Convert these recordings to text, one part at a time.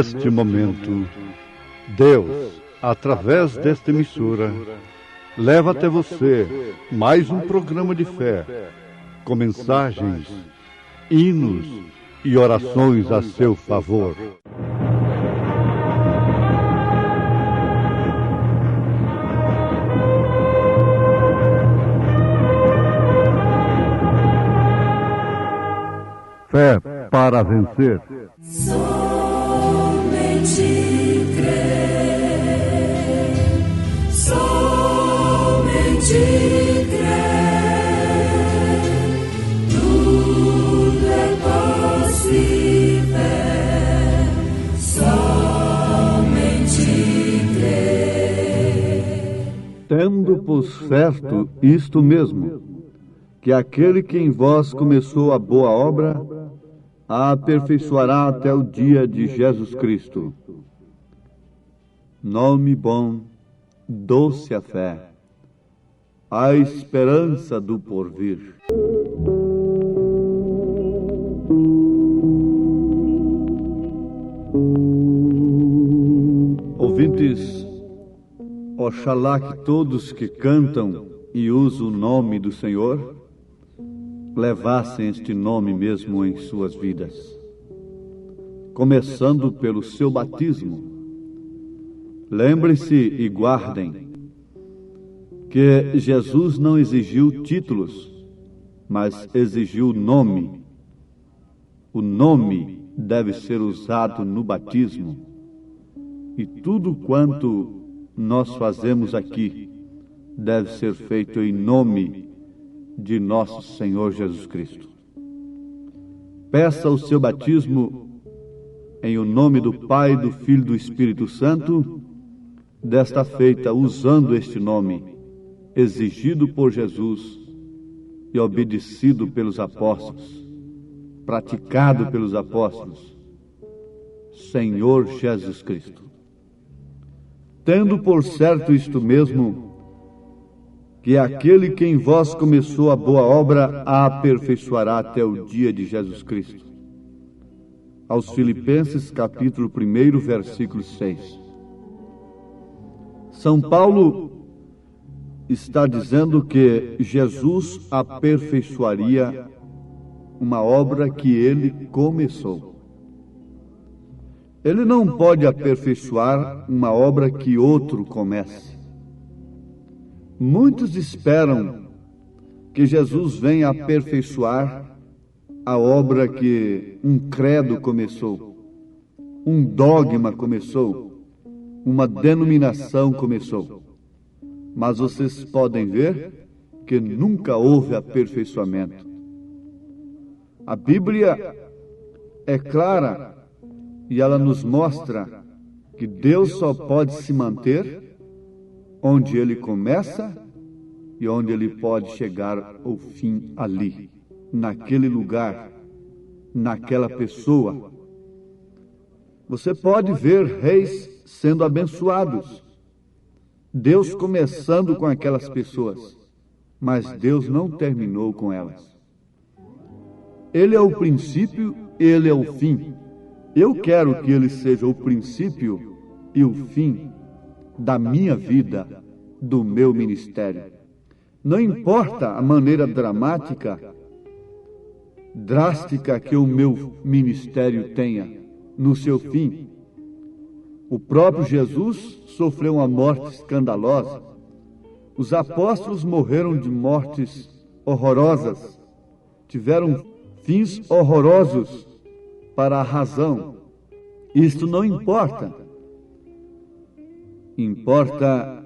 neste momento, Deus, através desta emissora, leva até você mais um programa de fé, com mensagens, hinos e orações a seu favor. Fé para vencer. Somente crer, somente crer, tudo é possível, somente crer. Tendo por certo isto mesmo, que aquele que em vós começou a boa obra, a aperfeiçoará até o dia de Jesus Cristo. Nome bom, doce a fé, a esperança do porvir. Ouvintes, oxalá que todos que cantam e usam o nome do Senhor levassem este nome mesmo em suas vidas, começando pelo seu batismo. Lembrem-se e guardem que Jesus não exigiu títulos, mas exigiu o nome. O nome deve ser usado no batismo, e tudo quanto nós fazemos aqui deve ser feito em nome de nosso Senhor Jesus Cristo. Peça o seu batismo em o nome do Pai, do Filho e do Espírito Santo, desta feita usando este nome, exigido por Jesus e obedecido pelos apóstolos, praticado pelos apóstolos, Senhor Jesus Cristo. Tendo por certo isto mesmo, que aquele que em vós começou a boa obra a aperfeiçoará até o dia de Jesus Cristo. Aos Filipenses, capítulo 1, versículo 6. São Paulo está dizendo que Jesus aperfeiçoaria uma obra que ele começou. Ele não pode aperfeiçoar uma obra que outro comece. Muitos esperam que Jesus venha aperfeiçoar a obra que um credo começou, um dogma começou, uma denominação começou. Mas vocês podem ver que nunca houve aperfeiçoamento. A Bíblia é clara e ela nos mostra que Deus só pode se manter onde ele começa e onde ele pode chegar ao fim ali, naquele lugar, naquela pessoa. Você pode ver reis sendo abençoados, Deus começando com aquelas pessoas, mas Deus não terminou com elas. Ele é o princípio, ele é o fim. Eu quero que ele seja o princípio e o fim da minha vida, do meu ministério. Não importa a maneira drástica que o meu ministério tenha no seu fim. O próprio Jesus sofreu uma morte escandalosa. Os apóstolos morreram de mortes horrorosas, tiveram fins horrorosos para a razão. Isto não importa. Importa,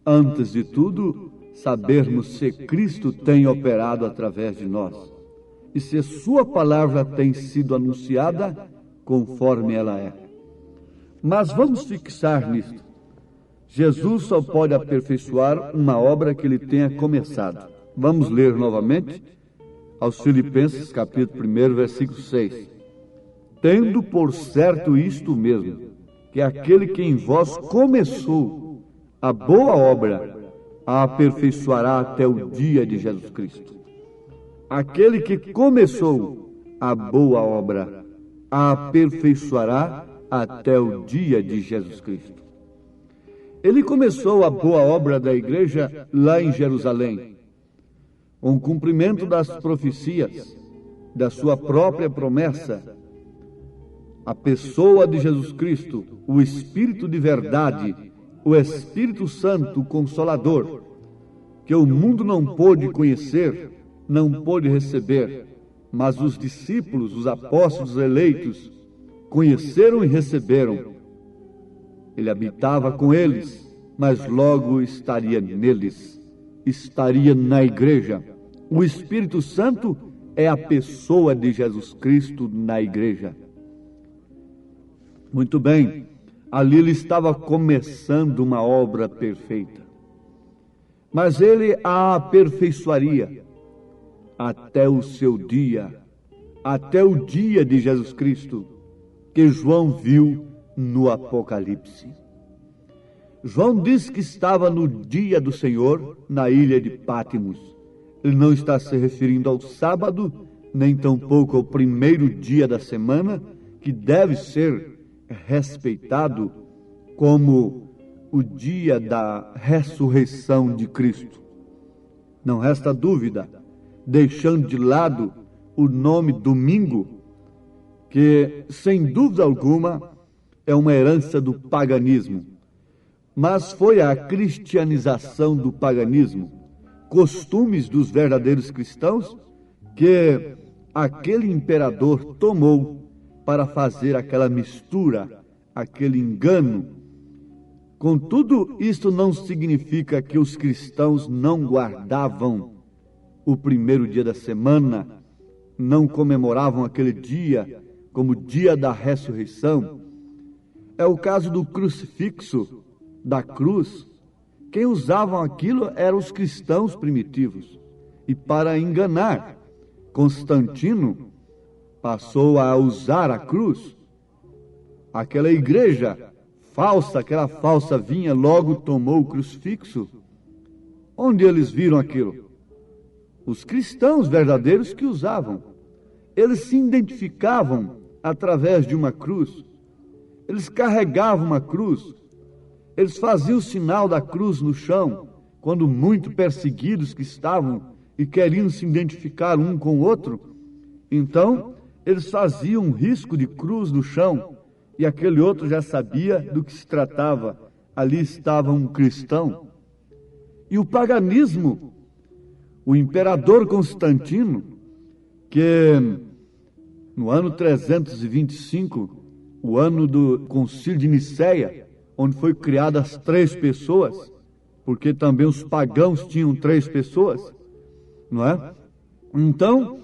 antes de tudo, sabermos se Cristo tem operado através de nós e se sua palavra tem sido anunciada conforme ela é. Mas vamos fixar nisto. Jesus só pode aperfeiçoar uma obra que ele tenha começado. Vamos ler novamente aos Filipenses, capítulo 1, versículo 6. Tendo por certo isto mesmo, que aquele que em vós começou a boa obra, a aperfeiçoará até o dia de Jesus Cristo. Aquele que começou a boa obra, a aperfeiçoará até o dia de Jesus Cristo. Ele começou a boa obra da igreja lá em Jerusalém, com o cumprimento das profecias, da sua própria promessa. A pessoa de Jesus Cristo, o Espírito de verdade, o Espírito Santo, o Consolador, que o mundo não pôde conhecer, não pôde receber, mas os discípulos, os apóstolos eleitos, conheceram e receberam. Ele habitava com eles, mas logo estaria neles, estaria na igreja. O Espírito Santo é a pessoa de Jesus Cristo na igreja. Muito bem, ali ele estava começando uma obra perfeita. Mas ele a aperfeiçoaria até o seu dia, até o dia de Jesus Cristo, que João viu no Apocalipse. João diz que estava no dia do Senhor na ilha de Pátimos. Ele não está se referindo ao sábado, nem tampouco ao primeiro dia da semana, que deve ser respeitado como o dia da ressurreição de Cristo. Não resta dúvida, deixando de lado o nome domingo, que sem dúvida alguma é uma herança do paganismo, mas foi a cristianização do paganismo, costumes dos verdadeiros cristãos, que aquele imperador tomou para fazer aquela mistura, aquele engano. Contudo, isto não significa que os cristãos não guardavam o primeiro dia da semana, não comemoravam aquele dia como dia da ressurreição. É o caso do crucifixo, da cruz. Quem usavam aquilo eram os cristãos primitivos. E para enganar, Constantino passou a usar a cruz. Aquela igreja falsa, aquela falsa vinha, logo tomou o crucifixo. Onde eles viram aquilo? Os cristãos verdadeiros que usavam. Eles se identificavam através de uma cruz. Eles carregavam uma cruz. Eles faziam o sinal da cruz no chão, quando muito perseguidos que estavam e queriam se identificar um com o outro. Então, eles faziam um risco de cruz no chão, e aquele outro já sabia do que se tratava. Ali estava um cristão. E o paganismo, o imperador Constantino, que no ano 325, o ano do Concílio de Nicéia, onde foi criadas 3 pessoas, porque também os pagãos tinham 3 pessoas, não é? Então,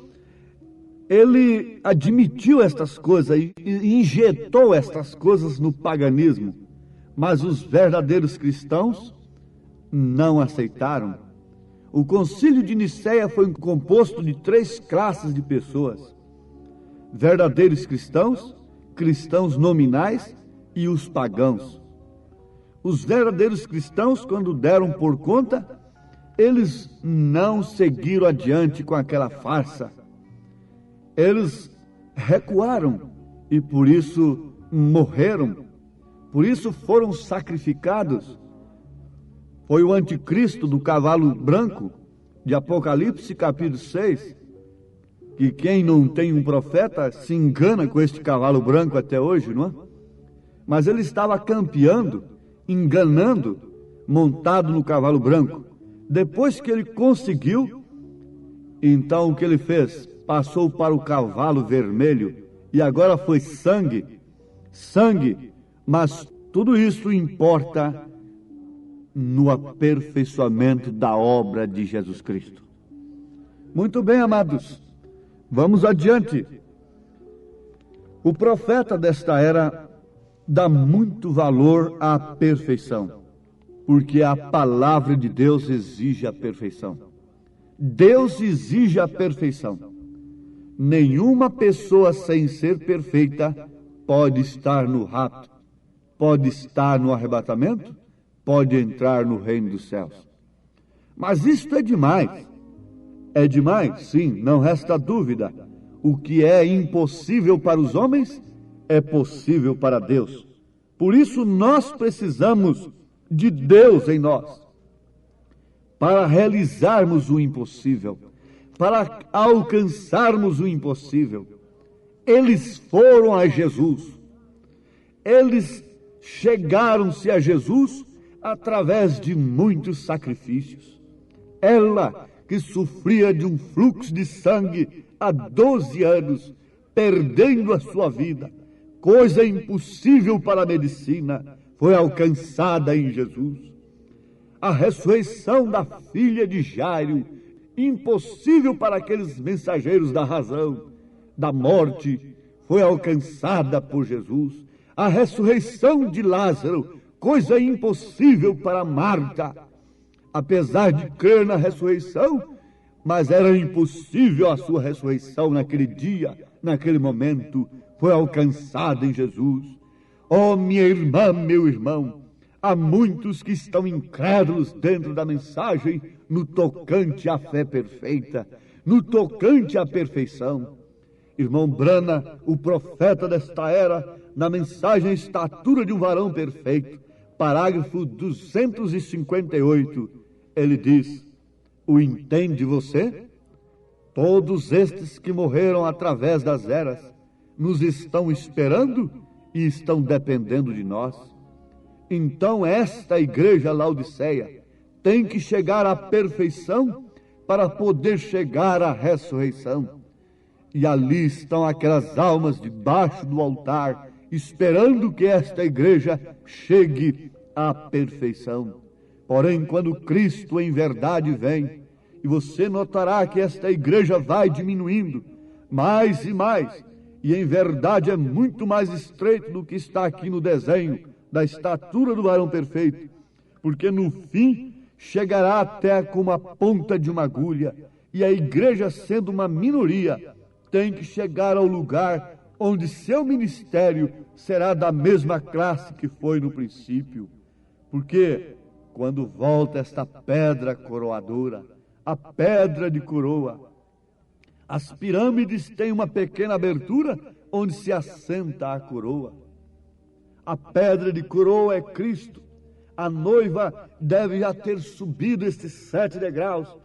ele admitiu estas coisas e injetou estas coisas no paganismo, mas os verdadeiros cristãos não aceitaram. O Concílio de Nicéia foi composto de 3 classes de pessoas: verdadeiros cristãos, cristãos nominais e os pagãos. Os verdadeiros cristãos, quando deram por conta, eles não seguiram adiante com aquela farsa. Eles recuaram e por isso morreram, por isso foram sacrificados. Foi o anticristo do cavalo branco, de Apocalipse capítulo 6, que quem não tem um profeta se engana com este cavalo branco até hoje, não é? Mas ele estava campeando, enganando, montado no cavalo branco. Depois que ele conseguiu, então o que ele fez? Passou para o cavalo vermelho, e agora foi sangue, mas tudo isso importa no aperfeiçoamento da obra de Jesus Cristo. Muito bem, amados, vamos adiante. O profeta desta era dá muito valor à perfeição, porque a palavra de Deus exige a perfeição. Deus exige a perfeição. Nenhuma pessoa sem ser perfeita pode estar no rapto, pode estar no arrebatamento, pode entrar no reino dos céus. Mas isto é demais. É demais, sim, não resta dúvida. O que é impossível para os homens é possível para Deus. Por isso nós precisamos de Deus em nós, para realizarmos o impossível, para alcançarmos o impossível. Eles foram a Jesus. Eles chegaram-se a Jesus através de muitos sacrifícios. Ela, que sofria de um fluxo de sangue há 12 anos, perdendo a sua vida, coisa impossível para a medicina, foi alcançada em Jesus. A ressurreição da filha de Jairo, impossível para aqueles mensageiros da razão, da morte, foi alcançada por Jesus. A ressurreição de Lázaro, coisa impossível para Marta, apesar de crer na ressurreição, mas era impossível a sua ressurreição naquele dia, naquele momento, foi alcançada em Jesus. Oh, minha irmã, meu irmão, há muitos que estão incrédulos dentro da mensagem no tocante à fé perfeita, no tocante à perfeição. Irmão Brana, o profeta desta era, na mensagem Estatura de um Varão Perfeito, parágrafo 258, ele diz: o entende você? Todos estes que morreram através das eras nos estão esperando e estão dependendo de nós. Então esta igreja Laodiceia tem que chegar à perfeição para poder chegar à ressurreição. E ali estão aquelas almas debaixo do altar, esperando que esta igreja chegue à perfeição. Porém, quando Cristo em verdade vem, e você notará que esta igreja vai diminuindo mais e mais, e em verdade é muito mais estreito do que está aqui no desenho da estatura do varão perfeito, porque no fim chegará até como a ponta de uma agulha, e a igreja, sendo uma minoria, tem que chegar ao lugar onde seu ministério será da mesma classe que foi no princípio. Porque quando volta esta pedra coroadora, a pedra de coroa, as pirâmides têm uma pequena abertura onde se assenta a coroa. A pedra de coroa é Cristo. A noiva deve já ter subido estes 7 degraus: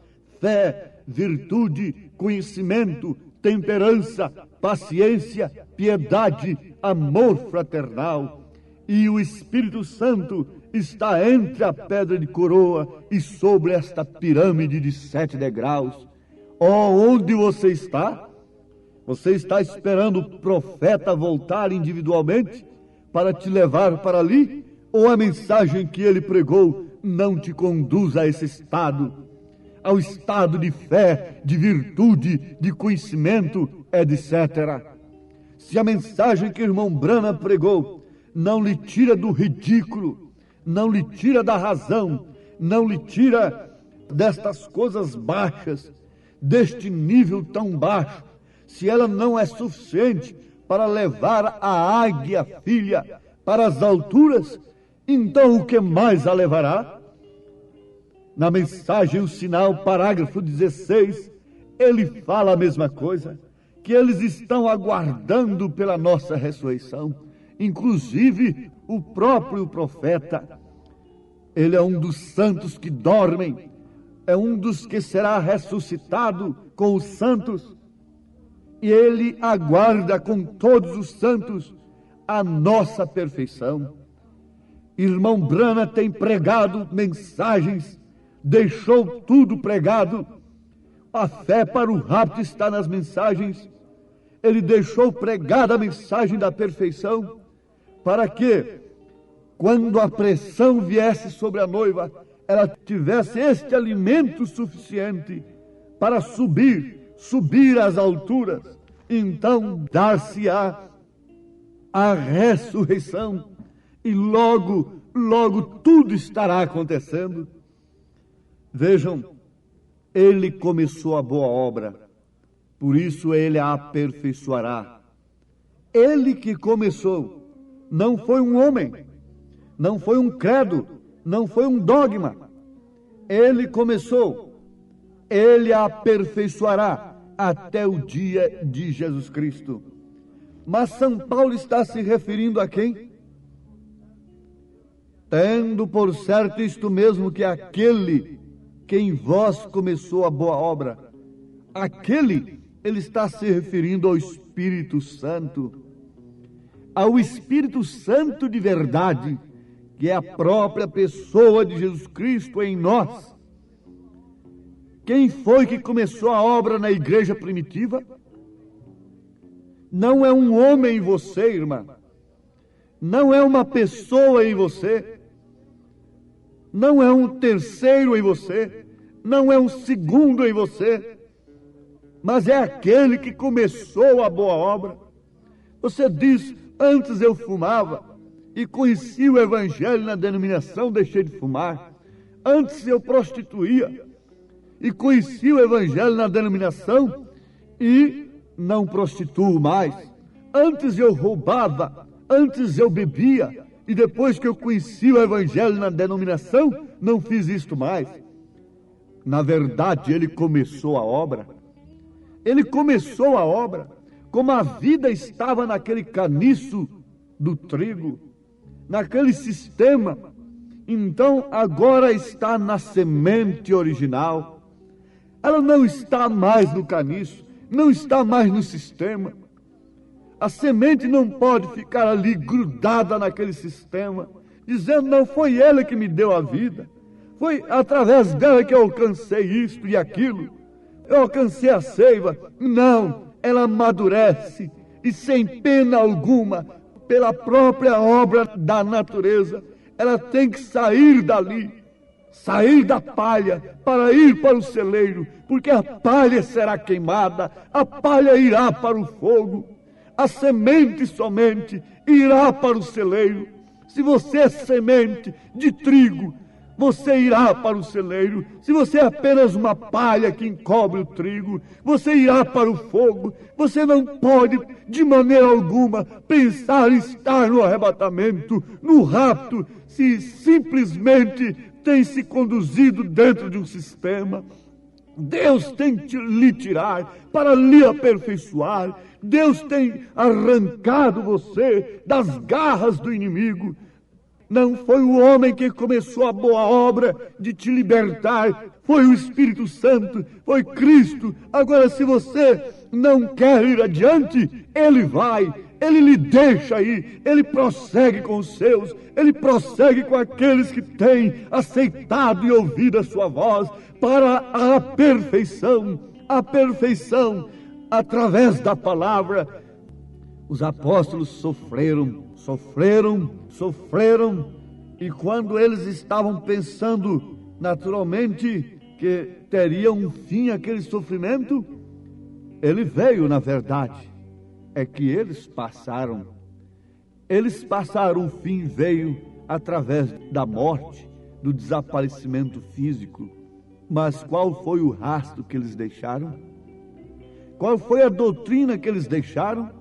fé, virtude, conhecimento, temperança, paciência, piedade, amor fraternal. E o Espírito Santo está entre a pedra de coroa e sobre esta pirâmide de 7 degraus. Oh, onde você está? Você está esperando o profeta voltar individualmente para te levar para ali? Ou a mensagem que ele pregou não te conduz a esse estado? Ao estado de fé, de virtude, de conhecimento, etc. Se a mensagem que o irmão Brana pregou não lhe tira do ridículo, não lhe tira da razão, não lhe tira destas coisas baixas, deste nível tão baixo, se ela não é suficiente para levar a águia filha para as alturas, então o que mais a levará? Na mensagem O Sinal, parágrafo 16, ele fala a mesma coisa, que eles estão aguardando pela nossa ressurreição. Inclusive, o próprio profeta, ele é um dos santos que dormem, é um dos que será ressuscitado com os santos, e ele aguarda com todos os santos a nossa perfeição. Irmão Brana tem pregado mensagens, deixou tudo pregado. A fé para o rapto está nas mensagens. Ele deixou pregada a mensagem da perfeição, para que, quando a pressão viesse sobre a noiva, ela tivesse este alimento suficiente para subir às alturas. Então dar-se-á a ressurreição, e logo tudo estará acontecendo. Vejam, ele começou a boa obra, por isso ele a aperfeiçoará. Ele que começou, não foi um homem, não foi um credo, não foi um dogma. Ele começou, ele a aperfeiçoará até o dia de Jesus Cristo. Mas São Paulo está se referindo a quem? Tendo por certo isto mesmo, que aquele que em vós começou a boa obra, aquele, ele está se referindo ao Espírito Santo, ao Espírito Santo de verdade, que é a própria pessoa de Jesus Cristo em nós. Quem foi que começou a obra na igreja primitiva? Não é um homem em você, irmã. Não é uma pessoa em você. Não é um terceiro em você. Não é um segundo em você. Mas é aquele que começou a boa obra. Você diz: antes eu fumava e conheci o Evangelho na denominação, deixei de fumar. Antes eu prostituía e conheci o Evangelho na denominação e não prostituo mais. Antes eu roubava, antes eu bebia, e depois que eu conheci o Evangelho na denominação, não fiz isto mais. Na verdade, ele começou a obra. Ele começou a obra, como a vida estava naquele caniço do trigo, naquele sistema. Então agora está na semente original. Ela não está mais no caniço, não está mais no sistema. A semente não pode ficar ali grudada naquele sistema, dizendo: não foi ele que me deu a vida, foi através dela que eu alcancei isto e aquilo, eu alcancei a seiva. Não, ela amadurece e sem pena alguma, pela própria obra da natureza, ela tem que sair dali, sair da palha para ir para o celeiro, porque a palha será queimada, a palha irá para o fogo, a semente somente irá para o celeiro. Se você é semente de trigo, você irá para o celeiro. Se você é apenas uma palha que encobre o trigo, você irá para o fogo. Você não pode, de maneira alguma, pensar em estar no arrebatamento, no rapto, se simplesmente tem se conduzido dentro de um sistema. Deus tem que lhe tirar para lhe aperfeiçoar. Deus tem arrancado você das garras do inimigo. Não foi o homem que começou a boa obra de te libertar, foi o Espírito Santo, foi Cristo. Agora, se você não quer ir adiante, Ele vai, Ele lhe deixa ir, Ele prossegue com os seus, Ele prossegue com aqueles que têm aceitado e ouvido a sua voz para a perfeição através da palavra. Os apóstolos sofreram, e quando eles estavam pensando naturalmente que teria um fim aquele sofrimento, ele veio, na verdade. É que eles passaram, o fim veio através da morte, do desaparecimento físico. Mas qual foi o rastro que eles deixaram? Qual foi a doutrina que eles deixaram?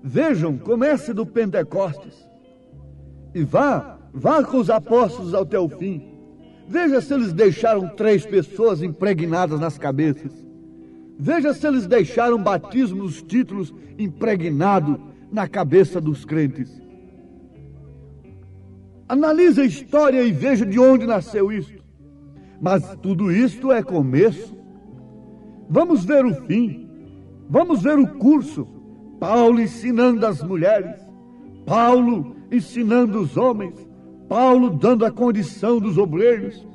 Vejam, comece do Pentecostes e vá com os apóstolos até o fim. Veja se eles deixaram 3 pessoas impregnadas nas cabeças. Veja se eles deixaram batismo nos títulos impregnado na cabeça dos crentes. Analise a história e veja de onde nasceu isso. Mas tudo isto é começo. Vamos ver o fim. Vamos ver o curso. Paulo ensinando as mulheres, Paulo ensinando os homens, Paulo dando a condição dos obreiros,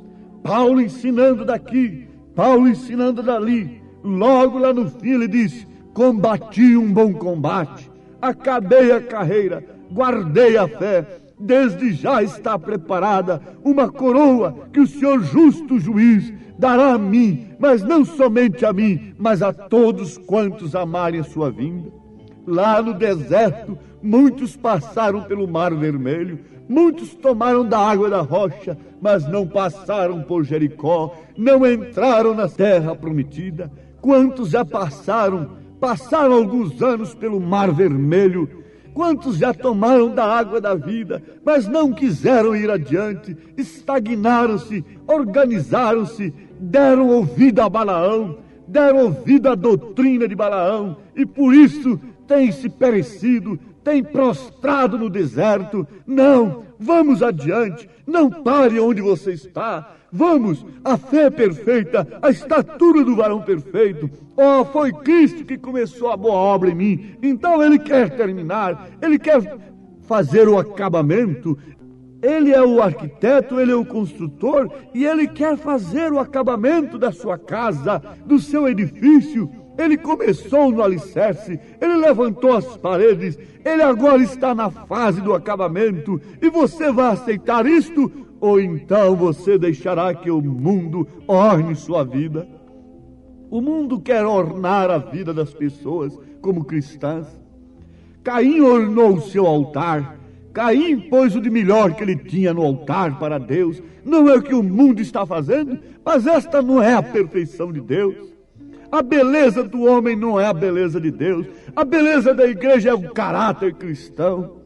Paulo ensinando daqui, Paulo ensinando dali. Logo lá no fim ele diz: combati um bom combate, acabei a carreira, guardei a fé. Desde já está preparada uma coroa que o Senhor justo juiz dará a mim, mas não somente a mim, mas a todos quantos amarem a sua vinda. Lá no deserto, muitos passaram pelo Mar Vermelho, muitos tomaram da água da rocha, mas não passaram por Jericó, não entraram na terra prometida. Quantos já passaram alguns anos pelo Mar Vermelho? Quantos já tomaram da água da vida, mas não quiseram ir adiante, estagnaram-se, organizaram-se, deram ouvido a Balaão, deram ouvido à doutrina de Balaão, e por isso têm se perecido, têm prostrado no deserto. Não, vamos adiante, não pare onde você está. Vamos, a fé perfeita, a estatura do varão perfeito. Oh, foi Cristo que começou a boa obra em mim, então Ele quer terminar, Ele quer fazer o acabamento. Ele é o arquiteto, Ele é o construtor, e Ele quer fazer o acabamento da sua casa, do seu edifício. Ele começou no alicerce, Ele levantou as paredes, Ele agora está na fase do acabamento, e você vai aceitar isto? Ou então você deixará que o mundo orne sua vida? O mundo quer ornar a vida das pessoas como cristãs. Caim ornou o seu altar. Caim pôs o de melhor que ele tinha no altar para Deus. Não é o que o mundo está fazendo, mas esta não é a perfeição de Deus. A beleza do homem não é a beleza de Deus. A beleza da igreja é o caráter cristão.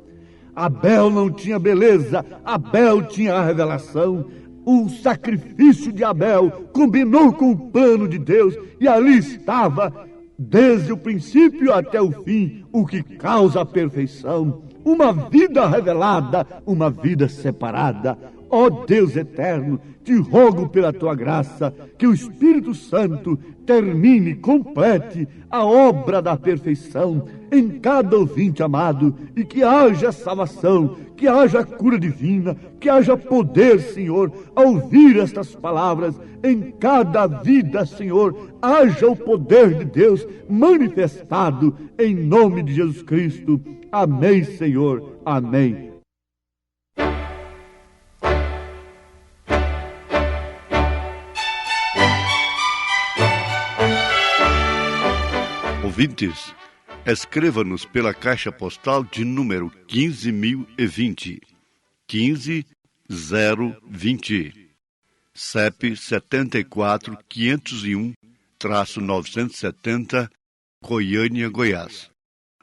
Abel não tinha beleza, Abel tinha a revelação. O sacrifício de Abel combinou com o plano de Deus, e ali estava, desde o princípio até o fim, o que causa a perfeição. Uma vida revelada, uma vida separada. Ó Deus eterno, te rogo pela tua graça, que o Espírito Santo termine, complete a obra da perfeição em cada ouvinte amado, e que haja salvação, que haja cura divina, que haja poder, Senhor, ao ouvir estas palavras. Em cada vida, Senhor, haja o poder de Deus manifestado em nome de Jesus Cristo. Amém, Senhor. Amém. Ouvintes, escreva-nos pela caixa postal de número 15.020, 15020, CEP 74.501-970, Goiânia, Goiás.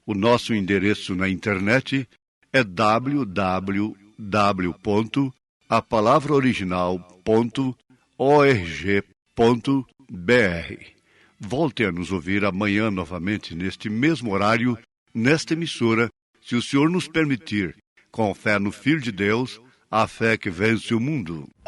O nosso endereço na internet é www.apalavraoriginal.org.br. Volte a nos ouvir amanhã novamente, neste mesmo horário, nesta emissora, se o Senhor nos permitir, com fé no Filho de Deus, a fé que vence o mundo.